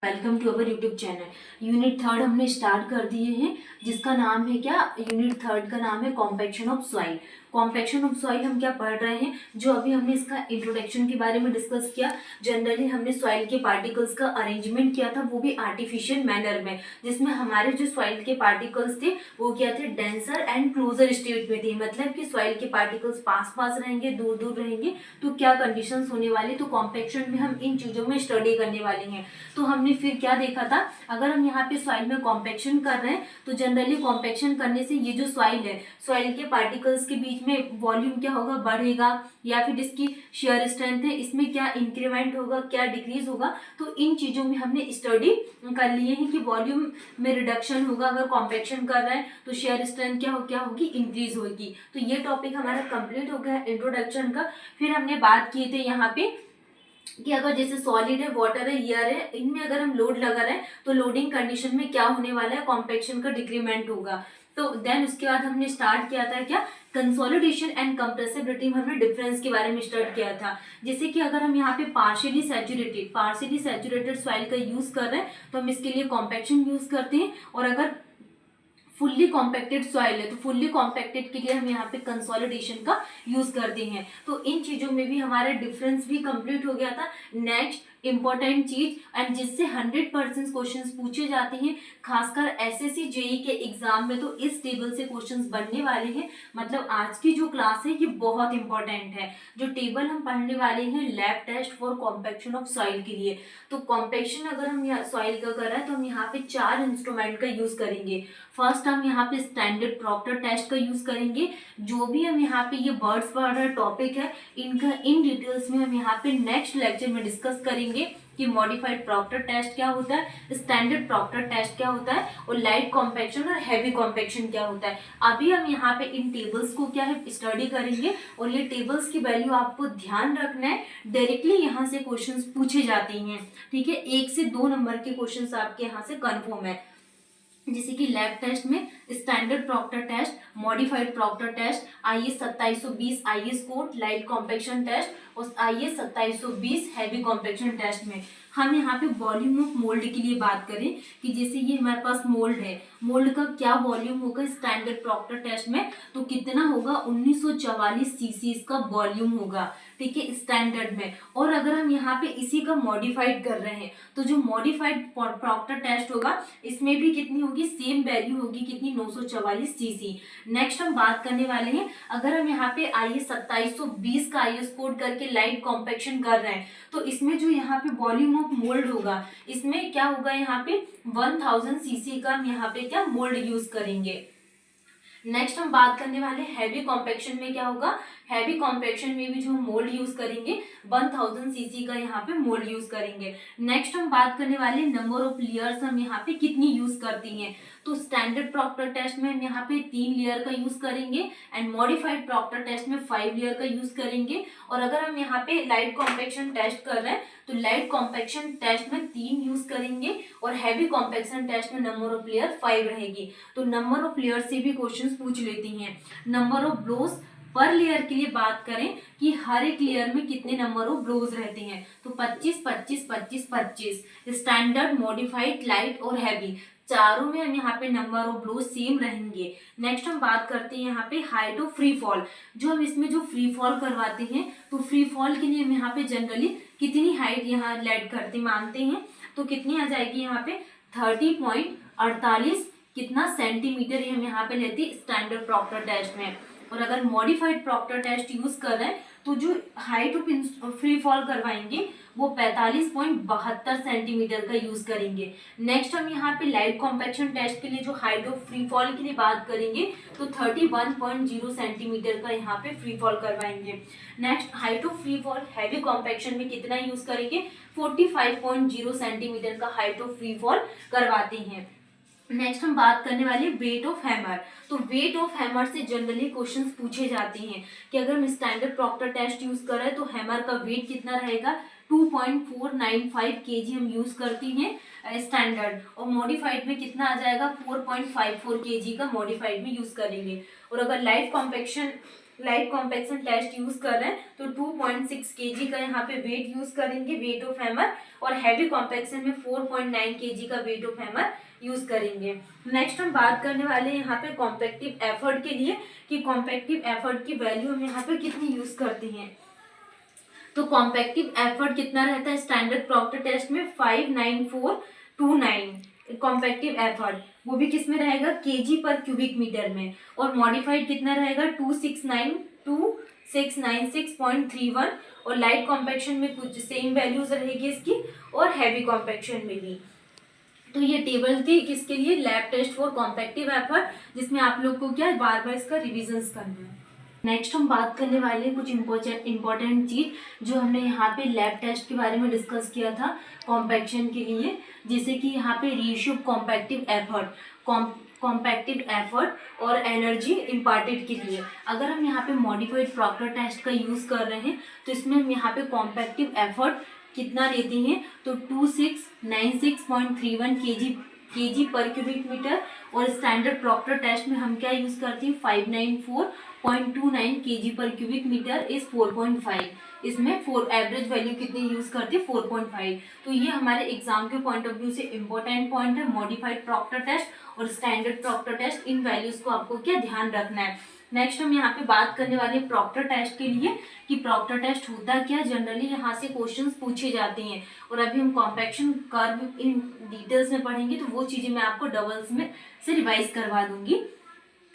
Welcome to our YouTube channel. Unit third हमने start कर दिए हैं, जिसका नाम है क्या, यूनिट थर्ड का नाम है compaction of soil. Compaction of soil हम क्या पढ़ रहे हैं, जो अभी हमने इसका इंट्रोडक्शन के बारे में डिस्कस किया। जनरली हमने सॉइल के पार्टिकल्स का अरेंजमेंट किया था, वो भी आर्टिफिशियल मैनर में, जिसमें हमारे जो सॉइल के पार्टिकल्स थे वो क्या थे, डेंसर एंड क्लोजर स्टेट में थे। मतलब कि सॉइल के पार्टिकल्स पास पास रहेंगे, दूर दूर रहेंगे, तो क्या कंडीशंस होने वाली, तो कॉम्पैक्शन में हम इन चीज़ों में स्टडी करने वाले हैं। तो हमने फिर क्या देखा था, अगर हम यहाँ पे सॉइल में कॉम्पैक्शन कर रहे हैं तो जनरली कॉम्पैक्शन करने से ये जो सॉइल है, सॉइल के पार्टिकल्स के बीच में वॉल्यूम क्या होगा, बढ़ेगा, या फिर इसकी शेयर स्ट्रेंथ है, इसमें क्या इंक्रीमेंट होगा, क्या डिक्रीज होगा। तो इन चीज़ों में हमने स्टडी कर लिए हैं कि वॉल्यूम में रिडक्शन होगा अगर कॉम्पैक्शन कर रहे हैं, तो शेयर स्ट्रेंथ क्या होगी, इंक्रीज होगी। तो ये टॉपिक हमारा कंप्लीट हो गया इंट्रोडक्शन का। फिर हमने बात की थी यहाँ पे कि अगर जैसे सॉलिड है, वाटर है, एयर है, इनमें अगर हम लोड लगा रहे हैं तो लोडिंग कंडीशन में क्या होने वाला है, कॉम्पैक्शन का डिक्रीमेंट होगा। तो देन उसके बाद हमने स्टार्ट किया था क्या, कंसोलिडेशन एंड कंप्रेसिबिलिटी में हमने डिफरेंस के बारे में स्टार्ट किया था। जैसे कि अगर हम यहाँ पे पार्शियली सैचुरेटेड सॉइल का यूज कर रहे हैं तो हम इसके लिए कॉम्पैक्शन यूज करते हैं, और अगर फुल्ली कॉम्पैक्टेड सॉइल है तो फुल्ली कॉम्पैक्टेड के लिए हम यहाँ पे कंसोलिडेशन का यूज करते हैं। तो इन चीजों में भी हमारा डिफरेंस भी कंप्लीट हो गया था। नेक्स्ट इंपॉर्टेंट चीज, एंड जिससे 100% क्वेश्चंस पूछे जाते हैं, खासकर एसएससी जेई के एग्जाम में, तो इस टेबल से क्वेश्चंस बनने वाले हैं। मतलब आज की जो क्लास है ये बहुत इंपॉर्टेंट है। जो टेबल हम पढ़ने वाले हैं lab test for compaction of soil के लिए, तो कॉम्पैक्शन अगर हम सॉइल का कर रहे हैं तो हम यहाँ पे 4 इंस्ट्रूमेंट का यूज करेंगे। फर्स्ट हम यहाँ पे स्टैंडर्ड प्रॉक्टर टेस्ट का यूज करेंगे। जो भी हम यहाँ पे ये वर्ड्स पढ़ रहे टॉपिक है, इनका इन डिटेल्स में हम यहाँ पे नेक्स्ट लेक्चर में डिस्कस करेंगे कि मॉडिफाइड प्रॉक्टर टेस्ट क्या होता है, स्टैंडर्ड प्रॉक्टर टेस्ट क्या होता है, और लाइट कॉम्पैक्शन और हैवी कॉम्पैक्शन क्या होता है। अभी हम यहाँ पे इन टेबल्स को क्या है, स्टडी करेंगे, और ये टेबल्स की वैल्यू आपको ध्यान रखना है, डायरेक्टली यहाँ से क्वेश्चंस पूछे जाते हैं। ठीक है, 1 से 2 नंबर के क्वेश्चंस आपके यहाँ से कन्फर्म है। जैसे कि लैब टेस्ट में standard Proctor test, modified Proctor test, IS 2720 IS code light compaction test, और IS 2720 हैवी कॉम्पैक्शन टेस्ट में हम यहाँ पे वॉल्यूम ऑफ मोल्ड के लिए बात करें कि जैसे ये हमारे पास मोल्ड है, मोल्ड का क्या वॉल्यूम होगा स्टैंडर्ड प्रॉक्टर टेस्ट में, तो कितना होगा, 1944 सीसी इसका वॉल्यूम होगा। ठीक है, स्टैंडर्ड में। और अगर हम यहाँ पे इसी का मॉडिफाइड कर रहे हैं तो जो मॉडिफाइड प्रॉक्टर टेस्ट होगा इसमें भी कितनी होगी, सेम वैल्यू होगी, कितनी, 944 सीसी। नेक्स्ट हम बात करने वाले हैं, अगर हम यहाँ पे IS 2720 का IS कोड करके लाइट कॉम्पैक्शन कर रहे हैं तो इसमें जो यहाँ पे वॉल्यूम ऑफ मोल्ड होगा, इसमें क्या होगा, यहाँ पे 1000 सीसी का हम यहाँ पे क्या मोल्ड यूज करेंगे। नेक्स्ट हम बात करने वाले हैवी कॉम्पैक्शन में क्या होगा, हैवी कॉम्पैक्शन में भी जो मोल्ड यूज करेंगे 1000 सीसी का यहाँ पे मोल्ड यूज करेंगे। नेक्स्ट हम बात करने वाले नंबर ऑफ लेयर्स हम यहाँ पे कितनी यूज करती हैं, तो स्टैंडर्ड प्रॉक्टर टेस्ट में हम यहाँ पे 3 लेयर का यूज करेंगे, एंड मॉडिफाइड प्रॉक्टर टेस्ट में 5 लेयर का यूज करेंगे। और अगर हम यहाँ पे लाइट कॉम्पैक्शन टेस्ट कर रहे हैं तो लाइट कॉम्पैक्शन टेस्ट में 3 यूज करेंगे, और हैवी कॉम्पैक्शन टेस्ट में नंबर ऑफ लेयर 5 रहेगी। तो नंबर ऑफ लेयर से भी क्वेश्चन पूछ लेती हैं। नंबर ऑफ ब्लोज पर लेयर के लिए बात करें कि हर एक लेयर में कितने नंबर ऑफ ब्लोज रहते हैं, तो 25 25 25 25। स्टैंडर्ड, मॉडिफाइड, लाइट और हैवी, चारों में हम यहाँ पे नंबर ऑफ ब्लोज सेम रहेंगे। नेक्स्ट हम बात करते हैं यहाँ पे हाइट ऑफ फ्री फॉल। जो हम इसमें जो फ्री फॉल करवाते हैं तो फ्री फॉल के लिए हम यहाँ पे जनरली कितनी हाइट यहाँ लेट करते मानते हैं, तो कितनी आ जाएगी यहाँ पे 30.48 कितना सेंटीमीटर हम यहाँ पे लेते स्टैंडर्ड प्रॉक्टर टेस्ट में। और अगर मॉडिफाइड प्रॉक्टर टेस्ट यूज कर रहे हैं तो जो हाइट ऑफ फ्री फॉल करवाएंगे वो 45.72 सेंटीमीटर का यूज करेंगे। नेक्स्ट हम यहाँ पे लाइट कॉम्पैक्शन टेस्ट के लिए जो हाइट ऑफ फ्री फॉल के लिए बात करेंगे तो 31.0 सेंटीमीटर का यहाँ पे फ्री फॉल करवाएंगे। Next height of free fall heavy compaction में कितना यूज करेंगे, 45.0 सेंटीमीटर का हाइट ऑफ फ्री फॉल करवाते हैं। नेक्स्ट हम बात करने वाले वेट ऑफ हैमर। तो वेट ऑफ हैमर से जनरली क्वेश्चंस पूछे जाते हैं कि अगर हम स्टैंडर्ड प्रॉक्टर टेस्ट यूज कर रहे हैं तो हैमर का वेट कितना रहेगा, 2.495 केजी हम यूज करती हैं स्टैंडर्ड, और मॉडिफाइड में कितना आ जाएगा, 4.54 केजी का मॉडिफाइड में यूज करेंगे। और अगर light compaction light compaction test use कर रहे हैं तो 2.6 kg का यहाँ पे वेट यूज करेंगे, वेट ऑफ हैमर, और हैवी कॉम्पेक्शन में 4.9 kg का वेट ऑफ हैमर यूज करेंगे। नेक्स्ट हम बात करने वाले हैं यहाँ पे कॉम्पैक्टिव एफर्ट के लिए कि कॉम्पैक्टिव एफर्ट की वैल्यू हम यहाँ पे कितनी यूज करते हैं। तो कॉम्पैक्टिव एफर्ट कितना रहता है स्टैंडर्ड प्रॉक्टर टेस्ट में 59429 कॉम्पैक्टिव एफर्ट, वो भी किस में रहेगा केजी पर क्यूबिक मीटर में, और मॉडिफाइड कितना रहेगा 2696.31 और लाइट कॉम्पैक्शन में कुछ सेम वैल्यूज रहेगी इसकी और हैवी कॉम्पैक्शन में भी। तो ये टेबल थी किसके लिए lab test for compactive effort, जिसमें आप लोग को क्या है बार बार इसका रिविजन्स करना है। नेक्स्ट हम बात करने वाले हैं कुछ इंपॉर्टेंट चीज जो हमने यहाँ पे लैब टेस्ट के बारे में डिस्कस किया था कॉम्पैक्शन के लिए, जैसे कि यहाँ पे ratio compactive effort, compactive effort और एनर्जी इम्पार्टेड के लिए। अगर हम यहाँ पे मॉडिफाइड प्रॉक्टर टेस्ट का यूज़ कर रहे हैं तो इसमें हम यहाँ पे कॉम्पैक्टिव एफर्ट कितना लेते हैं तो 2696.31 kg पर क्यूबिक मीटर, और स्टैंडर्ड प्रॉक्टर टेस्ट में हम क्या यूज़ करते हैं 594.29 kg पर क्यूबिक मीटर इज 4.5, इसमें एवरेज वैल्यू कितनी यूज करते हैं 4.5। तो ये हमारे एग्जाम के पॉइंट ऑफ व्यू से इंपॉर्टेंट पॉइंट है, मॉडिफाइड प्रॉक्टर टेस्ट और स्टैंडर्ड प्रॉक्टर टेस्ट, इन वैल्यूज को आपको क्या ध्यान रखना है। नेक्स्ट हम यहाँ पे बात करने वाले हैं प्रॉक्टर टेस्ट के लिए कि प्रॉक्टर टेस्ट होता क्या, जनरली यहाँ से क्वेश्चंस पूछे जाते हैं, और अभी हम कॉम्पैक्शन कर्व इन डिटेल्स में पढ़ेंगे तो वो चीज़ें मैं आपको डबल्स में से रिवाइज करवा दूंगी।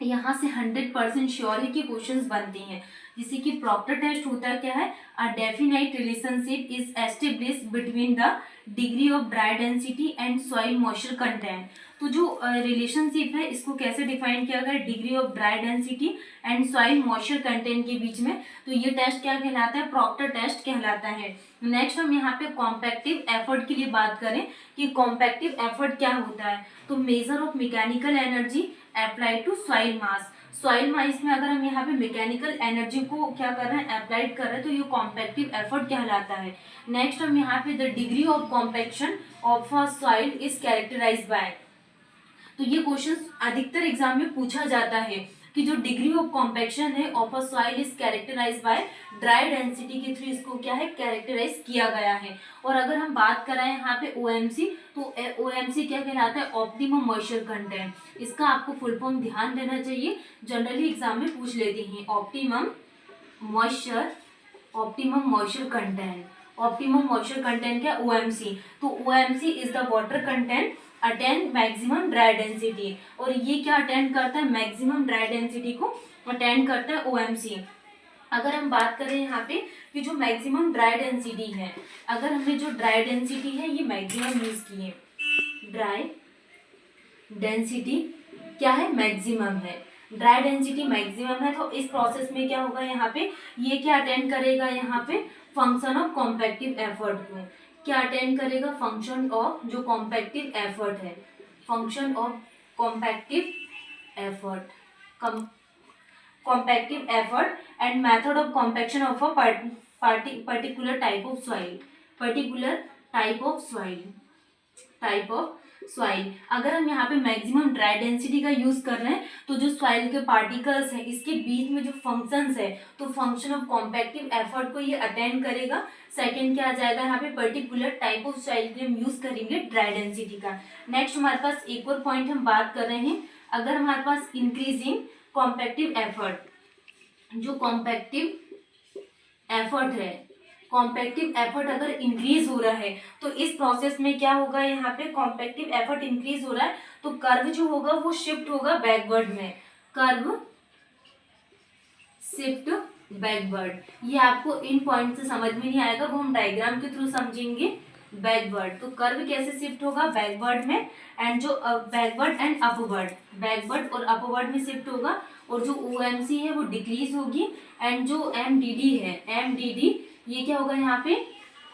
यहाँ से 100% श्योर है कि क्वेश्चंस बनते हैं। जैसे कि प्रॉक्टर टेस्ट होता क्या है, a definite relationship is established between the degree of dry density and soil moisture content. तो जो रिलेशनशिप है इसको कैसे डिफाइन किया गया, degree of dry density and soil moisture content के बीच में, तो ये टेस्ट क्या कहलाता है प्रॉक्टर टेस्ट कहलाता है। नेक्स्ट हम यहाँ पे कॉम्पैक्टिव एफर्ट के लिए बात करें कि कॉम्पैक्टिव एफर्ट क्या होता है, तो measure of mechanical energy applied to soil mass. Soil mass में अगर हम यहाँ पे मैकेनिकल एनर्जी को क्या कर रहे हैं अप्लाइड कर रहे हैं तो ये कॉम्पैक्टिव एफर्ट कहलाता है। नेक्स्ट हम यहाँ पे the degree of compaction of a soil is characterised by, तो ये क्वेश्चन अधिकतर एग्जाम में पूछा जाता है कि जो डिग्री ऑफ कॉम्पैक्शन है of a soil is characterised by dry density के थ्रू इसको क्या है कैरेक्टराइज किया गया है। और अगर हम बात करें यहाँ पे ओएमसी, तो ओएमसी क्या कहलाता है ऑप्टिमम मॉइस्चर कंटेंट, इसका आपको फुल फॉर्म ध्यान देना चाहिए, जनरली एग्जाम में पूछ लेते हैं optimum moisture content. Optimum moisture content क्या ओएमसी, तो OMC is the water content attend maximum dry density, और ये क्या अटेंड करता है मैक्सिमम ड्राई डेंसिटी को अटेंड करता है ओएमसी। अगर हम बात करें यहाँ पे कि जो मैक्सिमम ड्राई डेंसिटी है, अगर हमने जो ड्राई डेंसिटी है ये मैक्सिमम यूज की है, ड्राई डेंसिटी क्या है मैक्सिमम है, ड्राई डेंसिटी मैक्सिमम है, तो इस प्रोसेस में क्या होगा यहाँ पे ये क्या अटेंड करेगा यहाँ पे फंक्शन ऑफ कॉम्पैक्टिव एफर्ट को, क्या अटेंड करेगा फंक्शन ऑफ जो कॉम्पैक्टिव एफर्ट है, function of compactive effort and method of compaction of a particular type of soil. अगर हम यहाँ पे मैक्सिमम ड्राई डेंसिटी का यूज कर रहे हैं तो जो सॉइल के पार्टिकल्स हैं इसके बीच में जो फंक्शंस है तो फंक्शन ऑफ कॉम्पैक्टिव एफर्ट को ये अटेंड करेगा। सेकंड क्या आ जाएगा यहाँ पे पर्टिकुलर टाइप ऑफ सॉइल के हम यूज करेंगे ड्राई डेंसिटी का। नेक्स्ट हमारे पास एक और पॉइंट हम बात कर रहे हैं, अगर हमारे पास इंक्रीजिंग कॉम्पैक्टिव एफर्ट, जो कॉम्पैक्टिव एफर्ट अगर इंक्रीज हो रहा है तो इस प्रोसेस में क्या होगा, यहाँ पे कॉम्पैक्टिव एफर्ट इंक्रीज हो रहा है तो कर्व जो होगा वो शिफ्ट होगा बैकवर्ड में, कर्व शिफ्ट बैकवर्ड। ये आपको इन पॉइंट से समझ में नहीं आएगा, वो हम डायग्राम के थ्रू समझेंगे। बैकवर्ड तो कर्व कैसे शिफ्ट होगा बैकवर्ड में, एंड जो बैकवर्ड एंड अपवर्ड, बैकवर्ड और अपवर्ड में शिफ्ट होगा, और जो ओएमसी है वो डिक्रीज होगी, एंड जो एमडीडी है एमडीडी ये क्या होगा यहाँ पे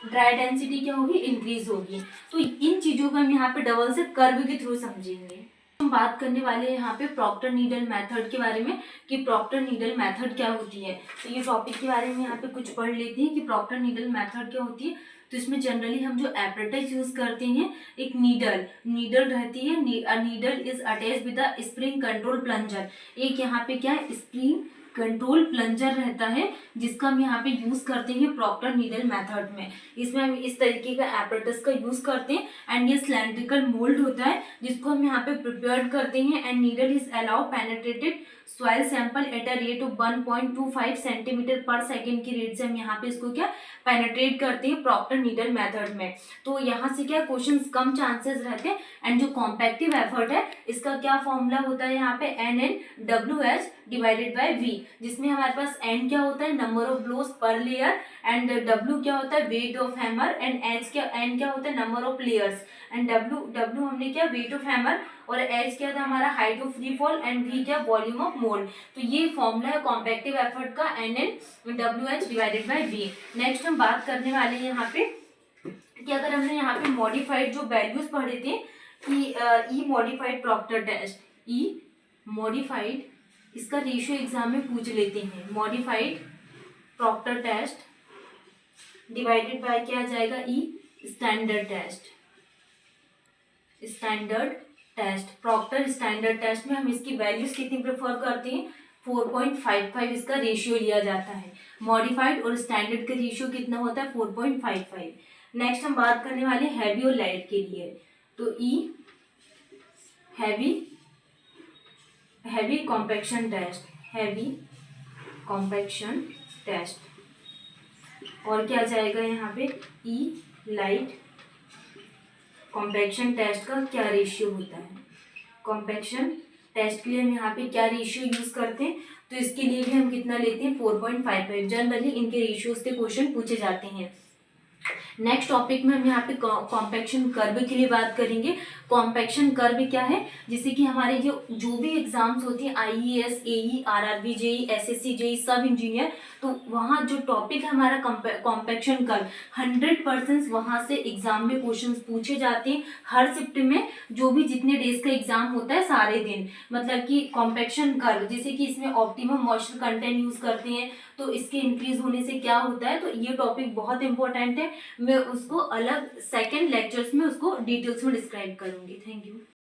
ड्राई डेंसिटी क्या होगी इंक्रीज होगी। तो इन चीजों को हम यहाँ पे डबल से कर्व के थ्रू समझेंगे। हम बात करने वाले हैं यहाँ पे प्रॉक्टर नीडल मेथड के बारे में कि प्रॉक्टर नीडल मेथड क्या होती है। तो ये टॉपिक के बारे में यहाँ पे कुछ पढ़ लेते हैं कि प्रॉक्टर नीडल मेथड क्या होती है। तो इसमें जनरली हम जो एपरेटस यूज करते हैं, एक नीडल रहती है, needle is attach with the spring control plunger. एक यहाँ पे क्या है स्प्रिंग कंट्रोल प्लंजर रहता है जिसका हम यहाँ पे यूज करते हैं प्रॉक्टर नीडल मेथड में। इसमें हम इस तरीके का एपरेटस का यूज करते हैं एंड ये सिलेंड्रिकल मोल्ड होता है जिसको हम यहाँ पे प्रिपेयर करते हैं and needle is allow penetrated soil sample at a rate of 1.25 centimetre पर सेकेंड की रेट से हम यहाँ पे इसको क्या पेनेट्रेट करते हैं प्रॉक्टर नीडल मेथड में। तो यहाँ से क्या क्वेश्चंस कम चांसेस रहते हैं एंड जो कॉम्पैक्टिव एफर्ट है इसका क्या फॉर्मूला होता है यहाँ पे NN/WH डिवाइडेड बाय V, जिसमें हमारे पास N क्या होता है नंबर ऑफ ब्लोज पर लेयर एंड W क्या होता है wait of hammer and N क्या होता है number of layers and W हमने क्या वेट ऑफ हैमर और H क्या था हमारा height of free fall and V क्या वॉल्यूम ऑफ मोल्ड। तो ये फॉर्मूला है कॉम्पैक्टिव एफर्ट का NN/WH divided by V। Next हम बात करने वाले हैं यहाँ पे कि अगर हमने यहाँ पे मॉडिफाइड जो वैल्यूज पढ़े थे कि E modified Proctor test, E modified इसका रेशियो एग्जाम में पूछ लेते हैं, modified Proctor test divided by क्या आ जाएगा E standard test. Standard test Proctor standard test में हम इसकी वैल्यूज कितनी प्रेफर करते हैं 4.55 इसका रेशियो लिया जाता है। मॉडिफाइड और स्टैंडर्ड का रेशियो कितना होता है 4.55। नेक्स्ट हम बात करने वाले हैवी और लाइट के लिए। तो E heavy compaction test, heavy compaction test और क्या जाएगा यहाँ पे E लाइट कॉम्पैक्शन टेस्ट का क्या रेशियो होता है। कॉम्पैक्शन टेस्ट के लिए हम यहाँ पे क्या रेशियो यूज करते हैं तो इसके लिए भी हम कितना लेते हैं 4.55। जनरली इनके रेशियोज के क्वेश्चन पूछे जाते हैं। नेक्स्ट टॉपिक में हम यहाँ पे कॉम्पैक्शन कर्व के लिए बात करेंगे। कॉम्पैक्शन कर्व क्या है, जैसे कि हमारे जो भी एग्जाम्स होती हैं IAS, AE, RRB, JEE, SSC, JEE सब इंजीनियर, तो वहाँ जो टॉपिक है हमारा कॉम्पैक्शन कर्व 100% वहाँ से एग्जाम में क्वेश्चन पूछे जाते हैं हर शिफ्ट में। जो भी जितने डेज का एग्जाम होता है सारे दिन, मतलब कि कॉम्पैक्शन कर्व जैसे कि इसमें ऑप्टिमम मॉइस्चर कंटेंट यूज करते हैं तो इसके इंक्रीज होने से क्या होता है, तो ये टॉपिक बहुत इंपॉर्टेंट है। मैं उसको अलग सेकेंड लेक्चर्स में उसको डिटेल्स में डिस्क्राइब करूंगी। Thank you.